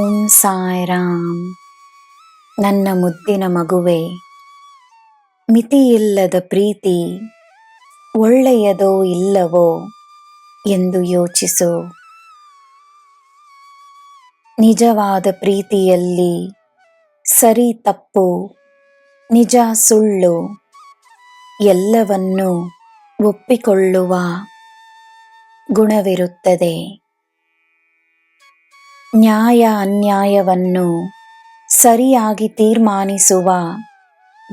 ಓಂ ಸಾಯಿರಾಮ್. ನನ್ನ ಮುದ್ದಿನ ಮಗುವೆ, ಮಿತಿಯಿಲ್ಲದ ಪ್ರೀತಿ ಒಳ್ಳೆಯದೋ ಇಲ್ಲವೋ ಎಂದು ಯೋಚಿಸು. ನಿಜವಾದ ಪ್ರೀತಿಯಲ್ಲಿ ಸರಿ ತಪ್ಪು, ನಿಜ ಸುಳ್ಳು ಎಲ್ಲವನ್ನೂ ಒಪ್ಪಿಕೊಳ್ಳುವ ಗುಣವಿರುತ್ತದೆ. ನ್ಯಾಯ ಅನ್ಯಾಯವನ್ನು ಸರಿಯಾಗಿ ತೀರ್ಮಾನಿಸುವ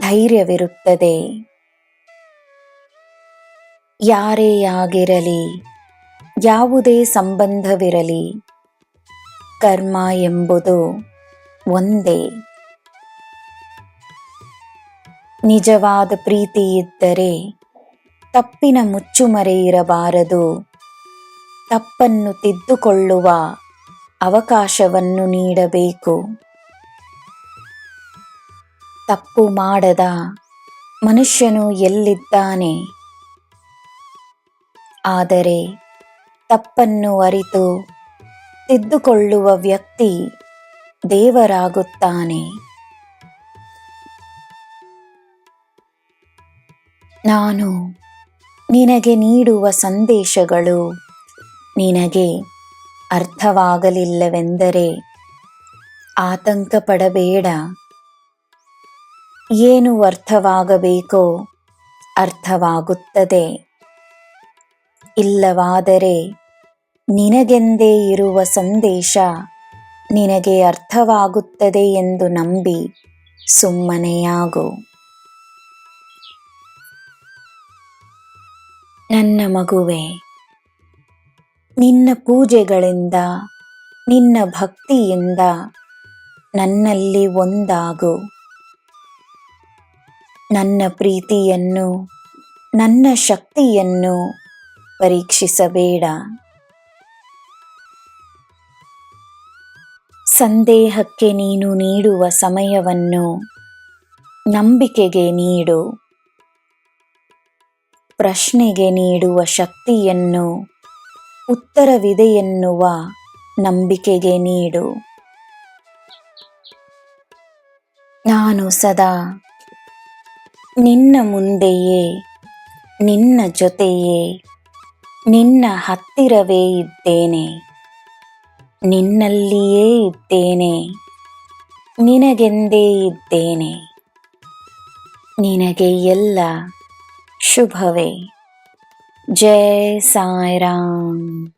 ಧೈರ್ಯವಿರುತ್ತದೆ. ಯಾರೇ ಆಗಿರಲಿ, ಯಾವುದೇ ಸಂಬಂಧವಿರಲಿ, ಕರ್ಮ ಎಂಬುದು ಒಂದೇ. ನಿಜವಾದ ಪ್ರೀತಿ ಇದ್ದರೆ ತಪ್ಪಿನ ಮುಚ್ಚುಮರೆ ಇರಬಾರದು. ತಪ್ಪನ್ನು ತಿದ್ದುಕೊಳ್ಳುವ ಅವಕಾಶವನ್ನು ನೀಡಬೇಕು. ತಪ್ಪು ಮಾಡದ ಮನುಷ್ಯನು ಎಲ್ಲಿದ್ದಾನೆ? ಆದರೆ ತಪ್ಪನ್ನು ಅರಿತು ತಿದ್ದುಕೊಳ್ಳುವ ವ್ಯಕ್ತಿ ದೇವರಾಗುತ್ತಾನೆ. ನಾನು ನಿನಗೆ ನೀಡುವ ಸಂದೇಶಗಳು ನಿನಗೆ ಅರ್ಥವಾಗಲಿಲ್ಲವೆಂದರೆ ಆತಂಕ ಪಡಬೇಡ. ಏನು ಅರ್ಥವಾಗಬೇಕೋ ಅರ್ಥವಾಗುತ್ತದೆ. ಇಲ್ಲವಾದರೆ ನಿನಗೆಂದೇ ಇರುವ ಸಂದೇಶ ನಿನಗೆ ಅರ್ಥವಾಗುತ್ತದೆ ಎಂದು ನಂಬಿ ಸುಮ್ಮನೆಯಾಗು. ನನ್ನ ಮಗುವೆ, ನಿನ್ನ ಪೂಜೆಗಳಿಂದ, ನಿನ್ನ ಭಕ್ತಿಯಿಂದ ನನ್ನಲ್ಲಿ ಒಂದಾಗು. ನನ್ನ ಪ್ರೀತಿಯನ್ನು, ನನ್ನ ಶಕ್ತಿಯನ್ನು ಪರೀಕ್ಷಿಸಬೇಡ. ಸಂದೇಹಕ್ಕೆ ನೀನು ನೀಡುವ ಸಮಯವನ್ನು ನಂಬಿಕೆಗೆ ನೀಡು. ಪ್ರಶ್ನೆಗೆ ನೀಡುವ ಶಕ್ತಿಯನ್ನು ಉತ್ತರವಿದೆಯೆನ್ನುವ ನಂಬಿಕೆಗೆ ನೀಡು. ನಾನು ಸದಾ ನಿನ್ನ ಮುಂದೆಯೇ, ನಿನ್ನ ಜೊತೆಯೇ, ನಿನ್ನ ಹತ್ತಿರವೇ ಇದ್ದೇನೆ. ನಿನ್ನಲ್ಲಿಯೇ ಇದ್ದೇನೆ. ನಿನಗೆಂದೇ ಇದ್ದೇನೆ. ನಿನಗೆ ಎಲ್ಲ ಶುಭವೇ. ಜೈ ಸಾಯಿರಾಮ್.